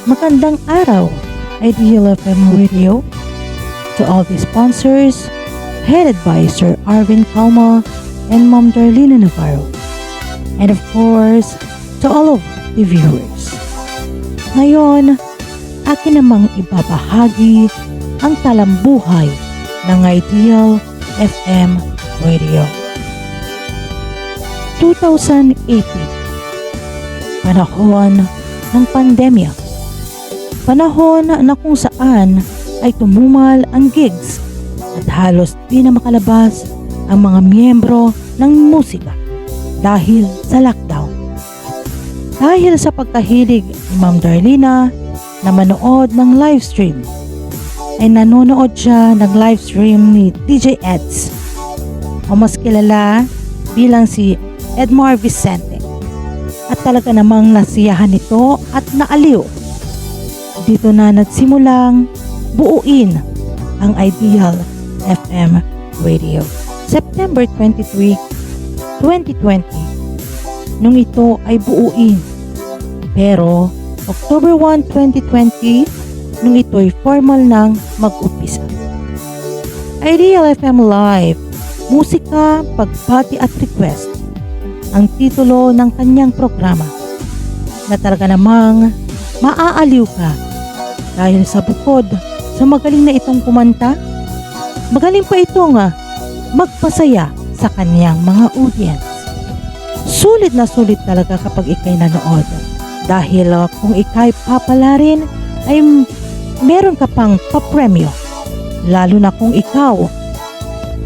Magandang araw, Ideal FM Radio, to all the sponsors, headed by Sir Arvin Calma and Ma'am Darlene Navarro, and of course, to all of the viewers. Ngayon, akin namang ibabahagi ang talambuhay ng Ideal FM Radio. 2018, panahon ng pandemya. Panahon na kung saan ay tumumal ang gigs at halos di na makalabas ang mga miyembro ng musika dahil sa lockdown. Dahil sa pagkahilig ni Ma'am Darlene na manood ng livestream, ay nanonood siya ng livestream ni DJ Eds, o mas kilala bilang si Edmar Vicente, at talaga namang nasiyahan nito at naaliw. Dito na nagsimulang buuin ang Ideal FM Radio. September 23, 2020, nung ito ay buuin. Pero October 1, 2020, nung ito ay formal nang mag-upisa. Ideal FM Live, musika, pagbati at request, ang titulo ng kanyang programa, na talaga namang maaaliw ka dahil sa bukod sa magaling na itong kumanta, magaling pa itong magpasaya sa kanyang mga audience. Sulit na sulit talaga kapag ikay nanood dahil kung ikay papalarin ay meron ka pang papremyo, lalo na kung ikaw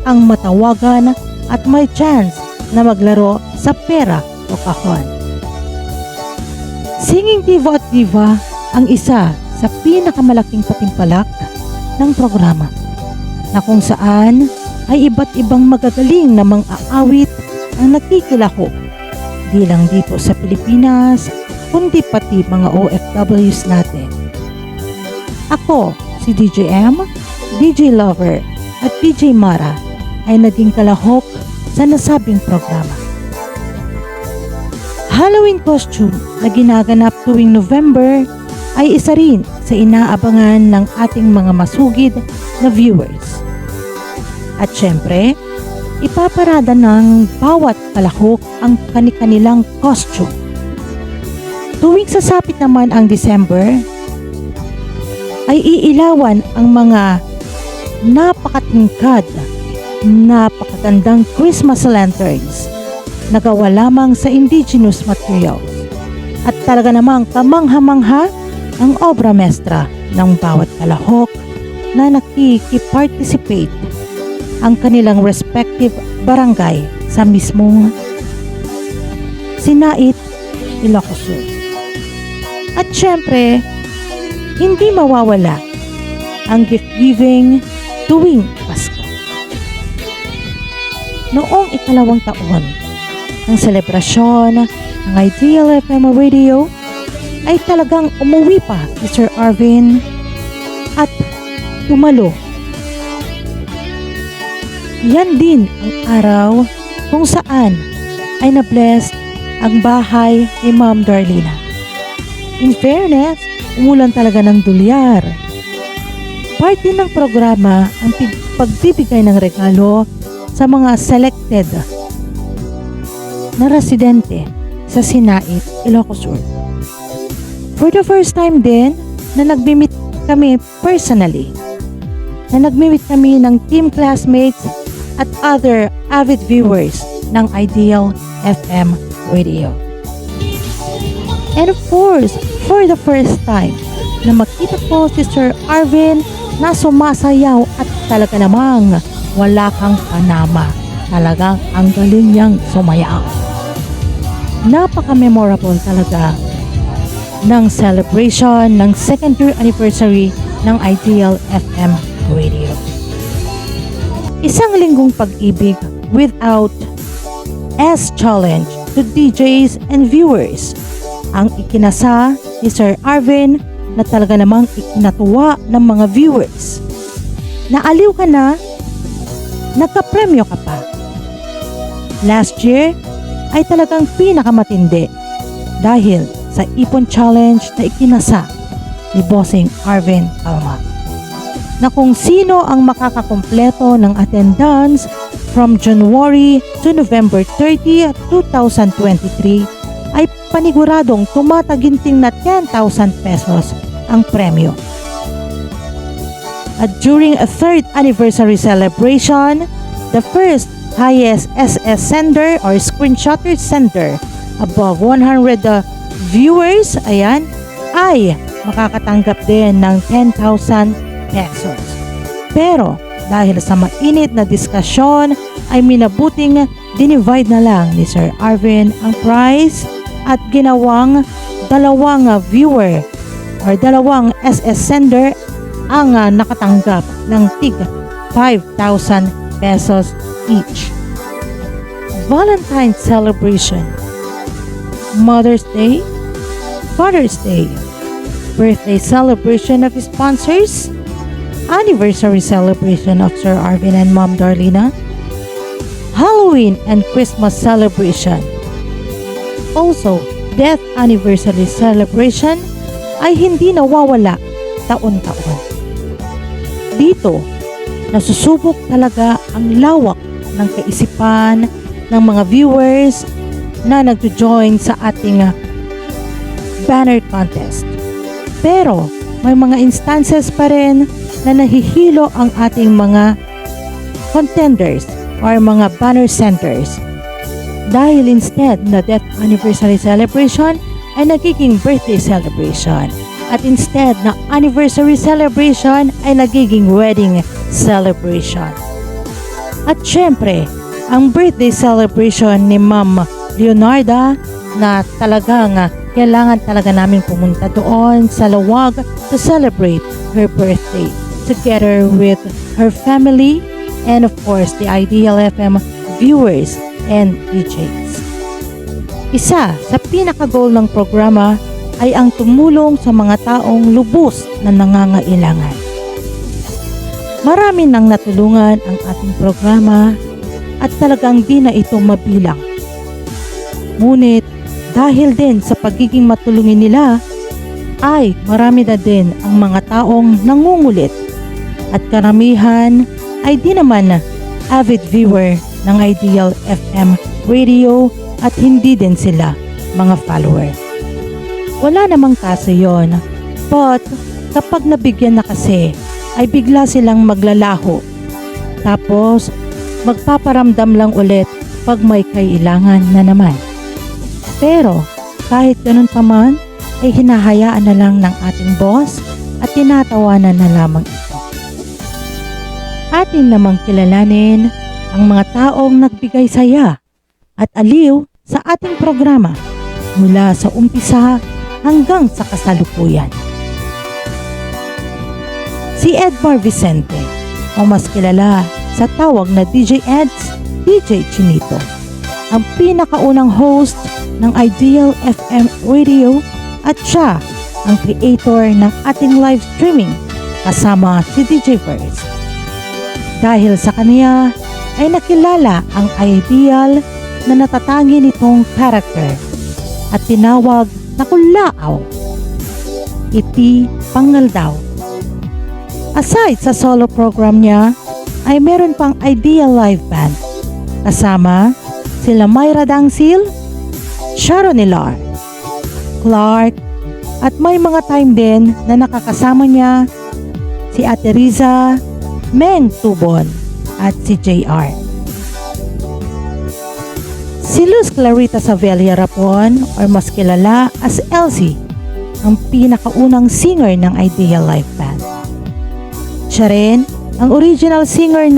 ang matawagan at may chance na maglaro sa pera o kahon. Singing Diva at Diva ang isa sa pinakamalaking patimpalak ng programa, na kung saan ay iba't ibang magagaling na mang-aawit ang nakikilahok, di lang dito sa Pilipinas kundi pati mga OFWs natin. Ako, si DJ M, DJ Lover at DJ Mara ay naging kalahok sa nasabing programa. Halloween costume na ginaganap tuwing November ay isa rin sa inaabangan ng ating mga masugid na viewers. At syempre, ipaparada ng bawat kalahok ang kani-kanilang costume. Tuwing sasapit naman ang December, ay iilawan ang mga napakatingkad, napakagandang Christmas lanterns na gawa lamang sa indigenous materials. At talaga namang kamangha-mangha ang obra mestra ng bawat kalahok na nakikiparticipate ang kanilang respective barangay sa mismong Sinait, Ilocos Sur. At syempre, hindi mawawala ang gift giving tuwing Pasko. Noong ikalawang taon ng selebrasyon ng Ideal FM Radio, ay talagang umuwi pa si Sir Arvin at tumalo. Yan din ang araw kung saan ay na-bless ang bahay ni Ma'am Darlene. In fairness, umulan talaga ng dolyar. Part din ng programa ang pagbibigay ng regalo sa mga selected na residente sa Sinait, Ilocos Sur. For the first time din na nagmi-meet kami personally, na nagmi-meet kami ng team classmates at other avid viewers ng Ideal FM Radio. And of course, for the first time na makita ko si Sir Arvin na sumasayaw at talaga namang wala kang panama. Talagang ang galing niyang sumayaw. Napaka-memorable talaga ng celebration ng second year anniversary ng Ideal FM Radio. Isang linggong pag-ibig without S-challenge to DJs and viewers ang ikinasa ni Sir Arvin na talaga namang ikinatuwa ng mga viewers. Naaliw ka na, nagka-premyo ka pa. Last year ay talagang pinakamatindi dahil sa Ipon Challenge na ikinasa ni Bossing Arvin Calma, na kung sino ang makakakumpleto ng attendance from January to November 30, 2023 ay paniguradong tumataginting na 10,000 pesos ang premyo. At during a 3rd anniversary celebration, the first highest SS sender or screenshotter sender above 100 viewers, ayan, ay makakatanggap din ng 10,000 pesos. Pero dahil sa mainit na diskusyon ay minabuting dinivide na lang ni Sir Arvin ang prize at ginawang dalawang viewer or dalawang SS sender ang nakatanggap ng tig 5,000 pesos each. Valentine's celebration, Mother's Day, Father's Day, birthday celebration of sponsors, anniversary celebration of Sir Arvin and Mom Darlina, Halloween and Christmas celebration. Also, death anniversary celebration ay hindi nawawala taon-taon. Dito, nasusubok talaga ang lawak ng kaisipan ng mga viewers na nagjo-join sa ating banner contest. Pero may mga instances pa rin na nahihilo ang ating mga contenders or mga banner centers. Dahil instead na death anniversary celebration ay nagiging birthday celebration. At instead na anniversary celebration ay nagiging wedding celebration. At syempre, ang birthday celebration ni Ma'am Leonarda na talagang kailangan talaga namin pumunta doon sa Lawag to celebrate her birthday together with her family and of course the Ideal FM viewers and DJs. Isa sa pinaka-goal ng programa ay ang tumulong sa mga taong lubos na nangangailangan. Marami nang natulungan ang ating programa at talagang di na ito mabilang. Ngunit dahil din sa pagiging matulungin nila ay marami na din ang mga taong nangungulit at karamihan ay di naman avid viewer ng Ideal FM radio at hindi din sila mga follower. Wala namang kaso yon, but kapag nabigyan na kasi ay bigla silang maglalaho. Tapos magpaparamdam lang ulit pag may kailangan na naman. Pero kahit ganun pa man ay hinahayaan na lang ng ating boss at tinatawanan na lamang ito. Atin namang kilalanin ang mga taong nagbigay saya at aliw sa ating programa mula sa umpisa hanggang sa kasalukuyan. Si Edmar Vicente o mas kilala sa tawag na DJ Eds, DJ Chinito, ang pinakaunang host ng Ideal FM Radio at siya ang creator ng ating live streaming kasama si DJ Verse. Dahil sa kanya ay nakilala ang Ideal na natatangi nitong character at tinawag na Kulaaw, Iti Pangaldaw. Aside sa solo program niya, ay meron pang Ideal Live Band kasama sila Myra Dangsil, Sharon Nilar, Clark, at may mga time din na nakakasama niya si Ate Riza, Meng Tubon, at si JR. Si Luz Clarita Savelia Rapon or mas kilala as Elsie, ang pinakaunang singer ng Ideal Live Band. Siya rin ang original singer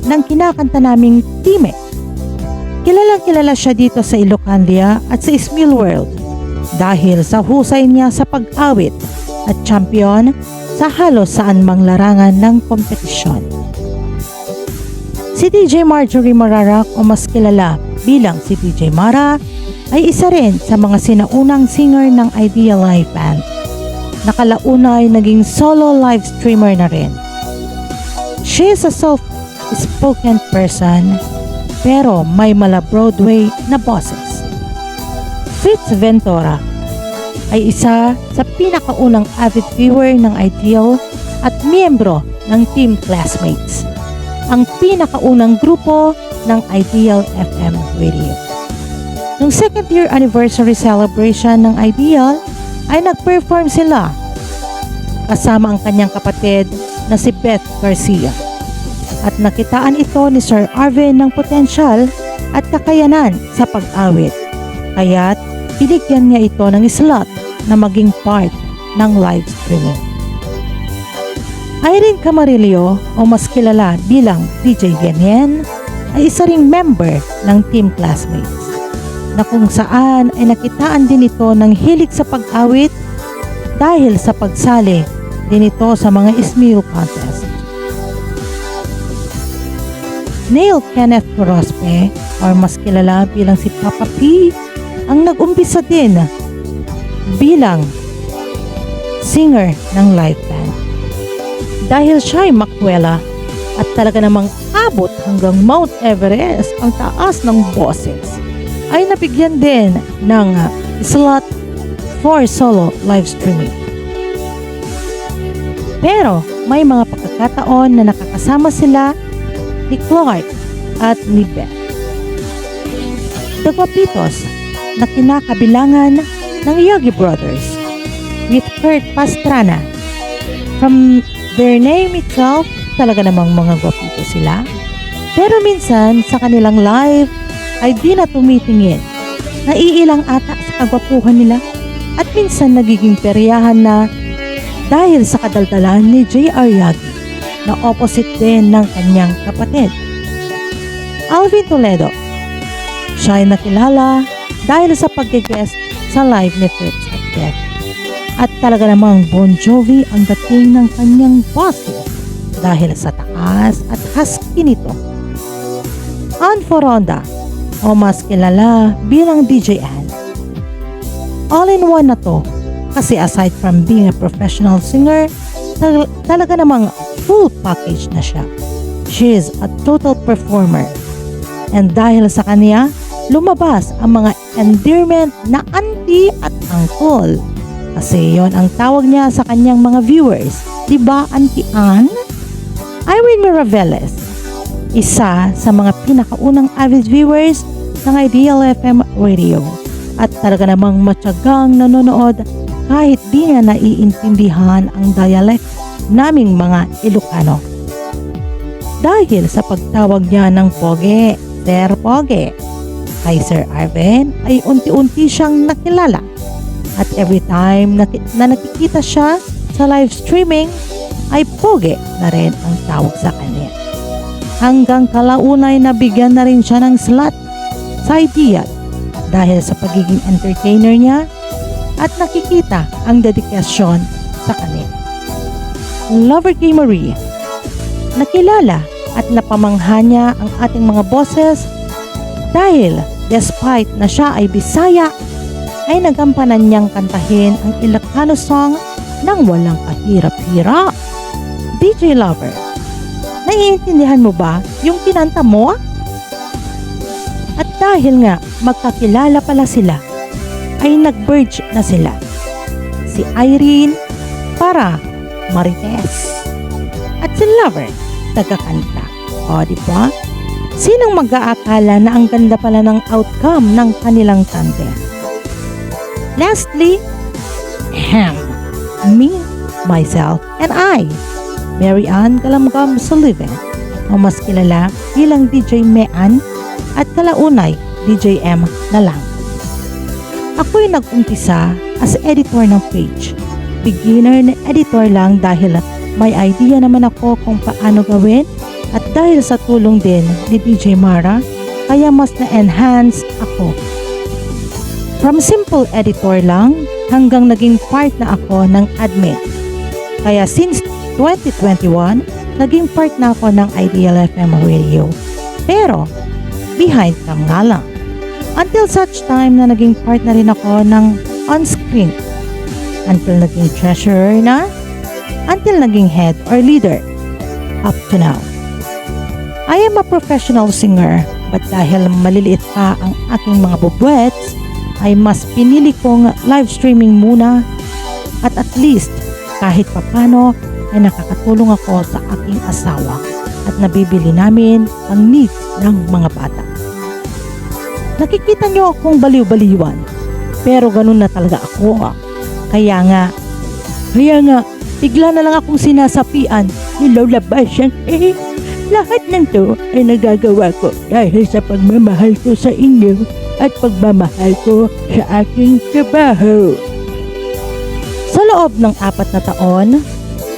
ng kinakanta naming Time. Kilalang kilala siya dito sa Ilocania at sa Smil World dahil sa husay niya sa pag-awit at champion sa halos saan mang larangan ng kompetisyon. Si DJ Marjorie Mararak o mas kilala bilang si DJ Mara ay isa rin sa mga sinaunang singer ng Ideal Live Band. Nakalauna ay naging solo live streamer na rin. She is a soft-spoken person pero may mala Broadway na boses. Fitz Ventura, ay isa sa pinakaunang avid viewer ng Ideal at miyembro ng Team Classmates, ang pinakaunang grupo ng Ideal FM Radio. Noong second year anniversary celebration ng Ideal ay nag-perform sila kasama ang kanyang kapatid na si Beth Garcia. At nakitaan ito ni Sir Arvin ng potensyal at kakayanan sa pag-awit. Kaya't binigyan niya ito ng slot na maging part ng live streaming. Irene Camarillo o mas kilala bilang DJ Genyen ay isa ring member ng Team Classmates na kung saan ay nakitaan din ito ng hilig sa pag-awit dahil sa pagsali din ito sa mga Ismil contest. Neil Kenneth Corospe or mas kilala bilang si Papa P ang nag-umpisa din bilang singer ng live band. Dahil siya ay makwela at talaga namang abot hanggang Mount Everest ang taas ng boses, ay nabigyan din ng slot for solo live streaming. Pero may mga pagkakataon na nakakasama sila ni Clark at ni Beth. The Guapitos na kinakabilangan ng Yogi Brothers with Kurt Pastrana. From their name itself, talaga namang mga guwapito sila. Pero minsan sa kanilang live ay di na tumitingin. Naiilang ata sa kagwapuhan nila at minsan nagiging peryahan na dahil sa kadaldalan ni J.R. Yagi na opposite din ng kanyang kapatid. Alvin Toledo. Siya ay nakilala dahil sa pag-guest sa live ni Fitz at Beth. At talaga namang Bon Jovi ang dating ng kanyang boses dahil sa taas at husky nito. Ann Foronda o mas kilala bilang DJ Ann. All-in-one na to kasi aside from being a professional singer, talaga namang full package na siya. She is a total performer. And dahil sa kanya, lumabas ang mga endearment na auntie at uncle. Kasi yon ang tawag niya sa kanyang mga viewers. Diba, Auntie Ann? Irene Miraveles, isa sa mga pinakaunang avid viewers ng Ideal FM Radio. At talaga namang matyagang nanonood kahit di niya naiintindihan ang dialect naming mga Ilocano. Dahil sa pagtawag niya ng Poge, Sir Poge, kay Sir Arvin ay unti-unti siyang nakilala. At every time na nakikita siya sa live streaming ay Poge na rin ang tawag sa kanya. Hanggang kalaunay nabigyan na rin siya ng slot sa Ideal dahil sa pagiging entertainer niya at nakikita ang dedikasyon sa kanya. Lover Kay Marie, nakilala at napamangha niya ang ating mga boses dahil despite na siya ay Bisaya, ay nagampanan niyang kantahin ang Ilocano song nang walang kahirap-hirap. DJ Lover, naiintindihan mo ba yung kinanta mo? At dahil nga magkakilala pala sila, ay nag-merge na sila. Si Irene para Marites at si Lover tagakanta. O diba? Sinong mag-aakala na ang ganda pala ng outcome ng kanilang tandem? Lastly, me, myself, and I, Mary Ann Galamgam Sullivan, o mas kilala bilang DJ Mean at kalaunay DJ M na lang. Ako'y nag-umpisa as editor ng page. Beginner na editor lang dahil may idea naman ako kung paano gawin at dahil sa tulong din ni DJ Mara, kaya mas na-enhance ako. From simple editor lang hanggang naging part na ako ng admin. Kaya since 2021, naging part na ako ng Ideal FM Radio. Pero, behind cam nga lang. Until such time na naging part na rin ako ng on-screen. Until naging treasurer na. Until naging head or leader. Up to now. I am a professional singer, but dahil maliliit pa ang aking mga bubwets, ay mas pinili kong live streaming muna at least kahit papano ay nakakatulong ako sa aking asawa at nabibili namin ang needs ng mga bata. Nakikita nyo akong baliw-baliwan pero ganun na talaga ako. Kaya nga, bigla na lang akong sinasapian ni Lola Basyang. Lahat ng to ay nagagawa ko dahil sa pagmamahal ko sa inyo at pagmamahal ko sa aking trabaho. Sa loob ng 4 na taon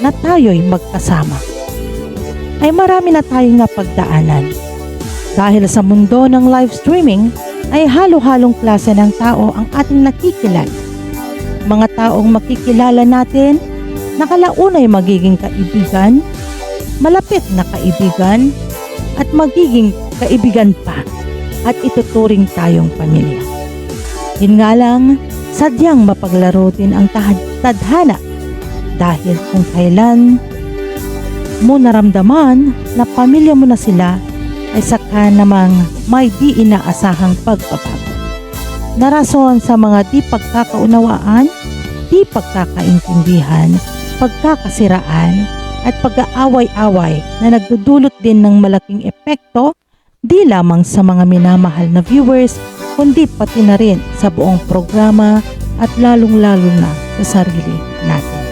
na tayo'y magkasama, ay marami na tayong napagdaanan. Dahil sa mundo ng live streaming, ay halo-halong klase ng tao ang ating nakikilala. Mga taong makikilala natin, nakalaunay magiging kaibigan, malapit na kaibigan, at magiging kaibigan pa, at ituturing tayong pamilya. Yun nga lang, sadyang mapaglaro din ang tadhana dahil kung kailan mo naramdaman na pamilya mo na sila, ay saka namang may di inaasahang pagbabago. Narason sa mga di pagkakaunawaan, di pagkakaintindihan, pagkakasiraan, at pag-aaway-away na nagdudulot din ng malaking epekto di lamang sa mga minamahal na viewers kundi pati na rin sa buong programa at lalong-lalo na sa sarili natin.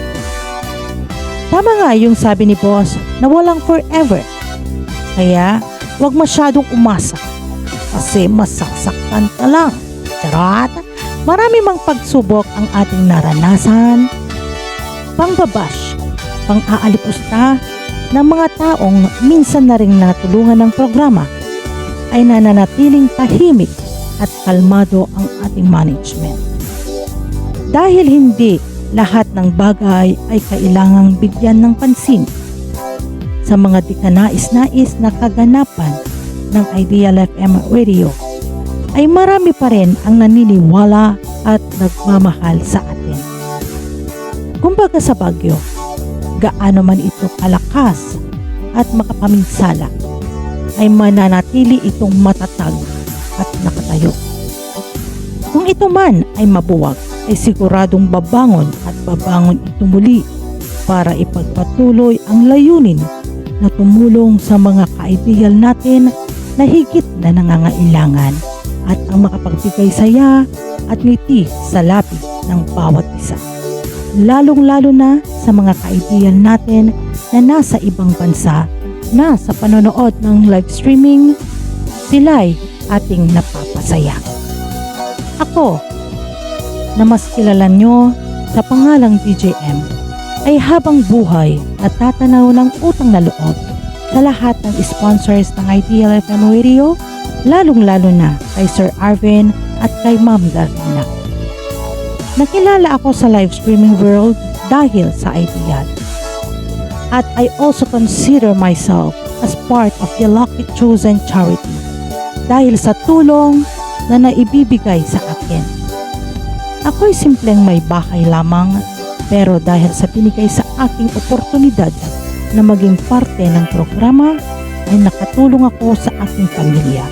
Tama nga yung sabi ni Boss na walang forever. Kaya huwag masyadong umasa kasi masasaktan ka lang. Charot! Marami mang pagsubok ang ating naranasan, pangbabash, pang-aalipusta ng mga taong minsan na rin natulungan ng programa ay nananatiling tahimik at kalmado ang ating management. Dahil hindi lahat ng bagay ay kailangang bigyan ng pansin. Sa mga di kanais-nais na kaganapan ng Ideal FM Radio ay marami pa rin ang naniniwala at nagmamahal sa atin. Kumbaga sa Baguio, gaano man ito kalakas at makapaminsala, ay mananatili itong matatag at nakatayo. Kung ito man ay mabuwag, ay siguradong babangon at babangon ito muli para ipagpatuloy ang layunin na tumulong sa mga ka-ideal natin na higit na nangangailangan at ang makapagbigay saya at ngiti sa labi ng bawat isa. Lalong-lalo na sa mga ka-ideal natin na nasa ibang bansa na sa panonood ng live streaming, sila'y ating napapasaya. Ako, na mas kilala nyo sa pangalang DJM, ay habang buhay at tatanaw ng utang na loob sa lahat ng sponsors ng Ideal FM Radio, lalong-lalo na kay Sir Arvin at kay Ma'am Darlina. Nakilala ako sa live streaming world dahil sa Ideal. At I also consider myself as part of the Lucky Chosen Charity dahil sa tulong na naibibigay sa akin. Ako'y simpleng may bahay lamang pero dahil sa binigay sa aking oportunidad na maging parte ng programa ay nakatulong ako sa aking pamilya.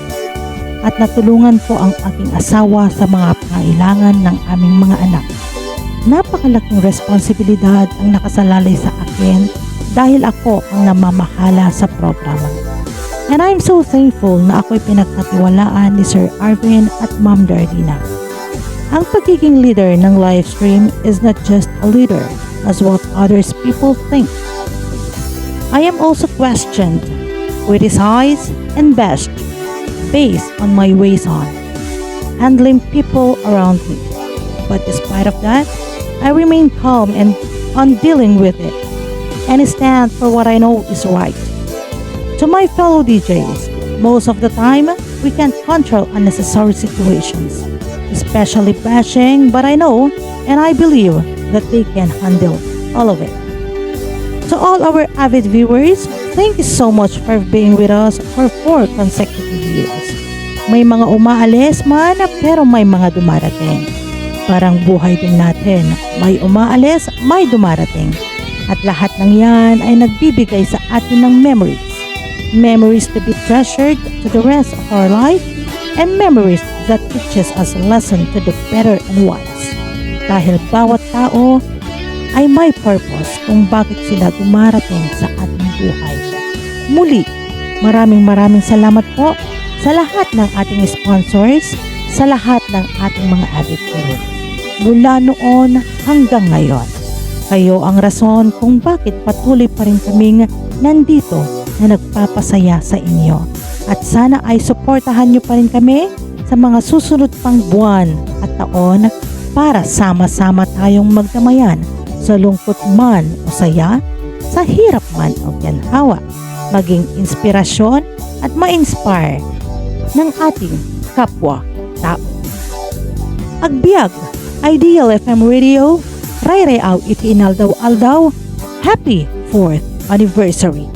At natulungan ko ang aking asawa sa mga pangailangan ng aming mga anak. Napakalaking responsibilidad ang nakasalalay sa akin dahil ako ang namamahala sa programa. And I'm so thankful na ako'y pinagkatiwalaan ni Sir Arvin at Ma'am Darlina. Ang pagiging leader ng live stream is not just a leader as what others people think. I am also questioned, criticized, and bashed based on my ways on handling people around me. But despite of that, I remain calm and on dealing with it and stand for what I know is right. To my fellow DJs, most of the time, we can't control unnecessary situations, especially bashing, but I know and I believe that they can handle all of it. To all our avid viewers, thank you so much for being with us for 4 consecutive years. May mga umaalis man pero may mga dumarating. Parang buhay din natin, may umaalis, may dumarating. At lahat ng yan ay nagbibigay sa atin ng memories. Memories to be treasured to the rest of our life and memories to that teaches us a lesson to the better and wise. Dahil bawat tao ay may purpose kung bakit sila dumarating sa ating buhay. Muli, maraming salamat po sa lahat ng ating sponsors, sa lahat ng ating mga avid crew. Mula noon hanggang ngayon, kayo ang rason kung bakit patuloy pa rin kaming nandito na nagpapasaya sa inyo. At sana ay suportahan nyo pa rin kami sa mga susunod pang buwan at taon para sama-sama tayong magdamayan sa lungkot man o saya, sa hirap man o ginhawa, maging inspirasyon at ma-inspire ng ating kapwa-tao. Agbyag, Ideal FM Radio, Ray Ray Au Iti Inaldaw Aldaw, Happy 4th Anniversary!